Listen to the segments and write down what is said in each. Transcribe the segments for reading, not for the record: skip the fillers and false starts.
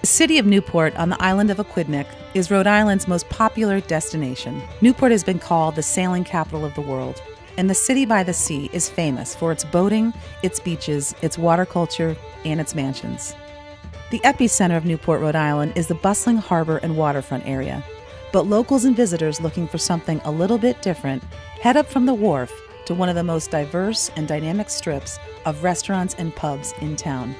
The city of Newport on the island of Aquidneck is Rhode Island's most popular destination. Newport has been called the sailing capital of the world, and the city by the sea is famous for its boating, its beaches, its water culture, and its mansions. The epicenter of Newport, Rhode Island is the bustling harbor and waterfront area, but locals and visitors looking for something a little bit different head up from the wharf to one of the most diverse and dynamic strips of restaurants and pubs in town,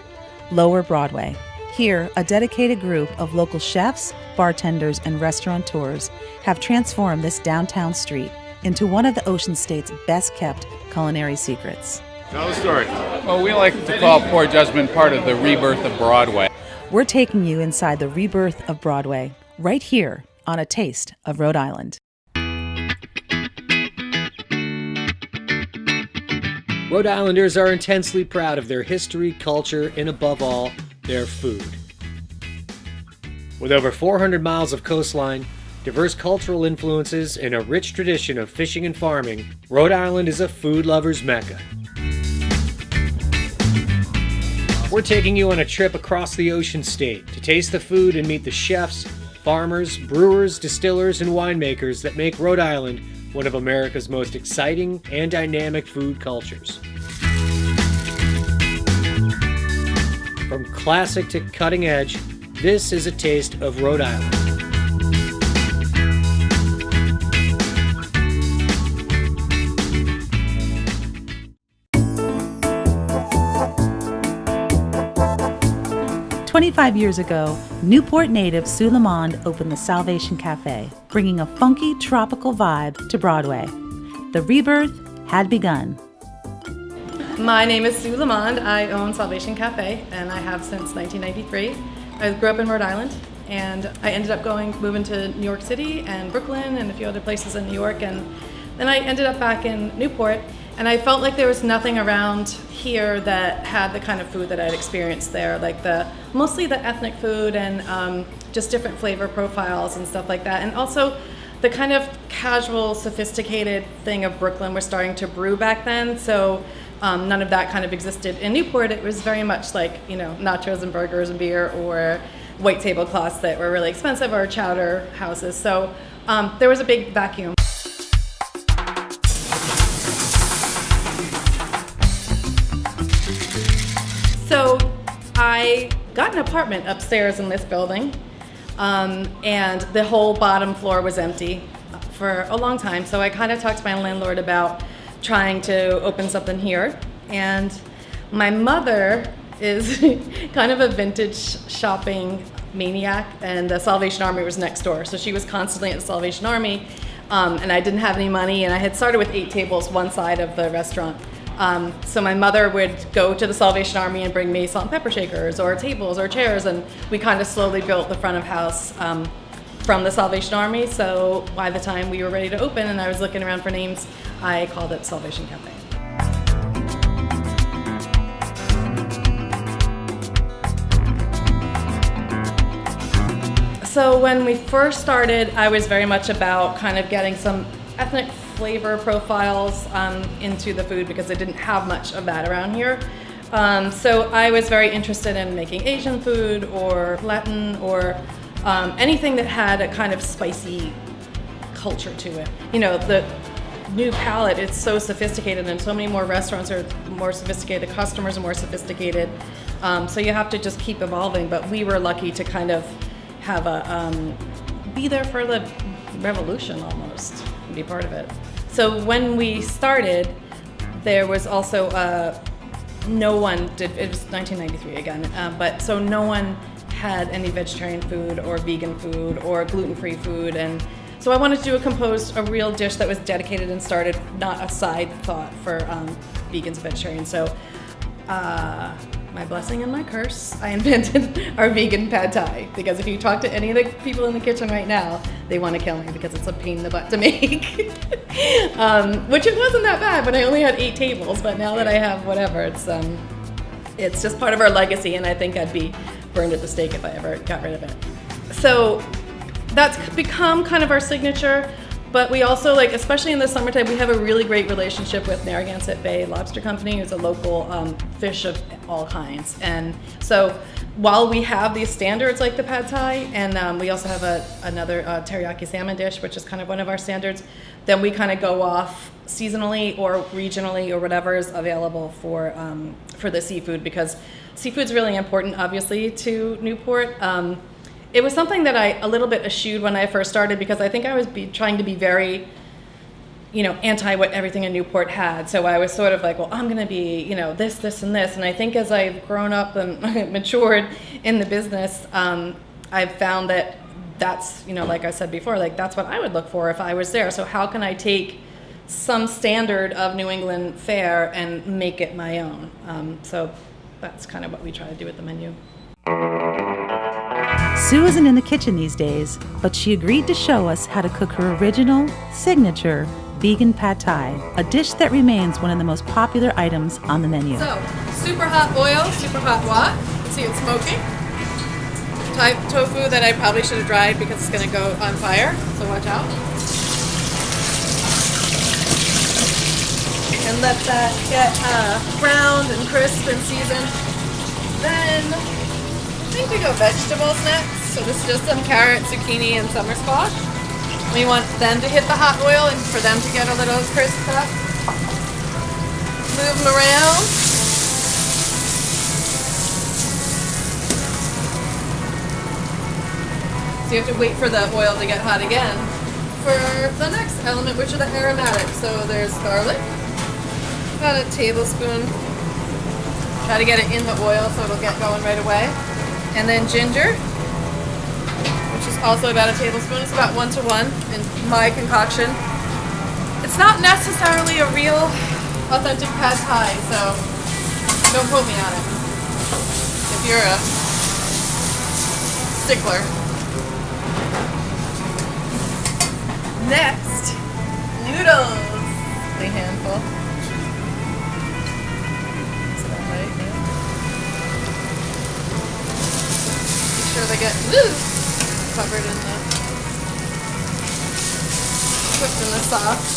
Lower Broadway. Here, a dedicated group of local chefs, bartenders, and restaurateurs have transformed this downtown street into one of the Ocean State's best-kept culinary secrets. Tell the story. Well, we like to call Poor Judgment part of the Rebirth of Broadway. We're taking you inside the Rebirth of Broadway, right here on A Taste of Rhode Island. Rhode Islanders are intensely proud of their history, culture, and above all, their food. With over 400 miles of coastline, diverse cultural influences, and a rich tradition of fishing and farming, Rhode Island is a food lover's mecca. We're taking you on a trip across the Ocean State to taste the food and meet the chefs, farmers, brewers, distillers, and winemakers that make Rhode Island one of America's most exciting and dynamic food cultures. From classic to cutting edge, this is a taste of Rhode Island. "25 years ago, Newport native Sue Lamond opened the Salvation Cafe, bringing a funky tropical vibe to Broadway. The rebirth had begun. My name is Sue Lamond. I own Salvation Cafe, and I have since 1993. I grew up in Rhode Island, and I ended up moving to New York City and Brooklyn and a few other places in New York, and then I ended up back in Newport, and I felt like there was nothing around here that had the kind of food that I'd experienced there, like mostly the ethnic food and just different flavor profiles and stuff like that, and also the kind of casual, sophisticated thing of Brooklyn was starting to brew back then, so none of that kind of existed in Newport. It was very much like, nachos and burgers and beer, or white tablecloths that were really expensive, or chowder houses. So there was a big vacuum. So I got an apartment upstairs in this building, and the whole bottom floor was empty for a long time. So I kind of talked to my landlord about trying to open something here, and my mother is kind of a vintage shopping maniac, and the Salvation Army was next door, so she was constantly at the Salvation Army, and I didn't have any money, and I had started with 8 tables one side of the restaurant, so my mother would go to the Salvation Army and bring me salt and pepper shakers or tables or chairs, and we kind of slowly built the front of house from the Salvation Army. So by the time we were ready to open and I was looking around for names, I called it Salvation Cafe. So when we first started, I was very much about kind of getting some ethnic flavor profiles into the food, because I didn't have much of that around here. So I was very interested in making Asian food or Latin or anything that had a kind of spicy culture to it. The new palate, it's so sophisticated, and so many more restaurants are more sophisticated, the customers are more sophisticated, so you have to just keep evolving. But we were lucky to kind of have be there for the revolution almost, and be part of it. So when we started, there was also no one did, it was 1993 again, but so no one had any vegetarian food or vegan food or gluten-free food, and so I wanted to do a real dish that was dedicated and started, not a side thought for vegans and vegetarians. So my blessing and my curse, I invented our vegan pad thai, because if you talk to any of the people in the kitchen right now, they want to kill me because it's a pain in the butt to make. Which it wasn't that bad when I only had 8 tables, but now that I have whatever, it's just part of our legacy, and I think I'd be burned at the stake if I ever got rid of it. So that's become kind of our signature. But we also, especially in the summertime, we have a really great relationship with Narragansett Bay Lobster Company, who's a local fish of all kinds. And so while we have these standards like the pad thai, and we also have another teriyaki salmon dish, which is kind of one of our standards, then we kind of go off seasonally or regionally or whatever is available for the seafood, because seafood's really important, obviously, to Newport. It was something that I a little bit eschewed when I first started, because I think I was trying to be very, anti what everything in Newport had. So I was sort of like, well, I'm going to be, this, and this. And I think as I've grown up and matured in the business, I've found that that's, like I said before, like that's what I would look for if I was there. So how can I take some standard of New England fare and make it my own? So that's kind of what we try to do with the menu. Sue isn't in the kitchen these days, but she agreed to show us how to cook her original, signature vegan pad thai, a dish that remains one of the most popular items on the menu. So, super hot oil, super hot wok. See it smoking. Thai tofu that I probably should have dried because it's going to go on fire, so watch out. And let that get browned and crisp and seasoned. Then I think we go vegetables next. So this is just some carrot, zucchini, and summer squash. We want them to hit the hot oil and for them to get a little crisp up. Move them around. So you have to wait for the oil to get hot again for the next element, which are the aromatics. So there's garlic, about a tablespoon. Try to get it in the oil so it'll get going right away. And then ginger, which is also about a tablespoon. It's about 1-to-1 in my concoction. It's not necessarily a real authentic pad thai, so don't quote me on it if you're a stickler. Next, noodles. A handful. Is that right? Yeah. Make sure they get covered in the cooked in the sauce,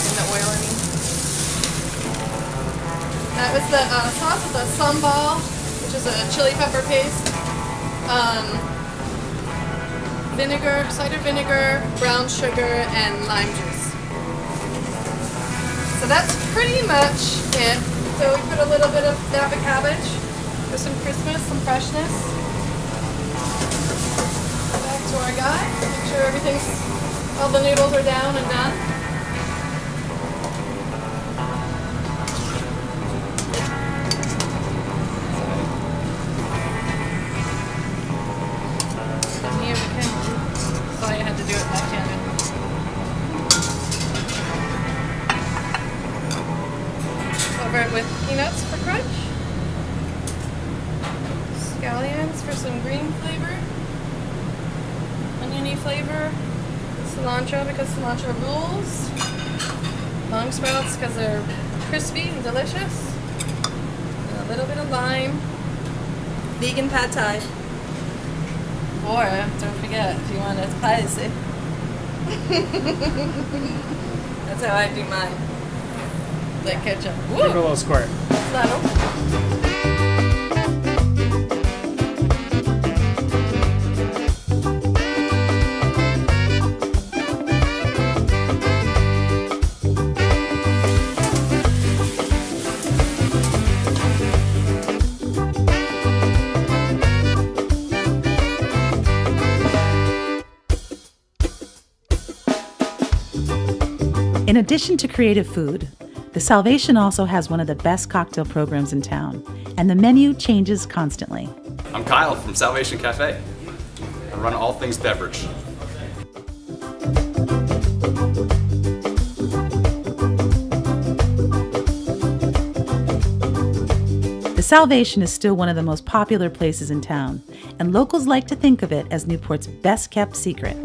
in the oil. That was the sauce with the sambal, which is a chili pepper paste. Vinegar, cider vinegar, brown sugar, and lime juice. So that's pretty much it. So we put a little bit of napa cabbage for some crispness, some freshness. Back to our guy. Make sure all the noodles are down and done. With peanuts for crunch, scallions for some green flavor, oniony flavor, cilantro because cilantro rules, long sprouts because they're crispy and delicious, and a little bit of lime, vegan pad thai, or don't forget if you want it spicy. That's how I do mine. Like ketchup. Woo! Give it a little squirt. In addition to creative food, the Salvation also has one of the best cocktail programs in town, and the menu changes constantly. I'm Kyle from Salvation Cafe. I run all things beverage. The Salvation is still one of the most popular places in town, and locals like to think of it as Newport's best-kept secret.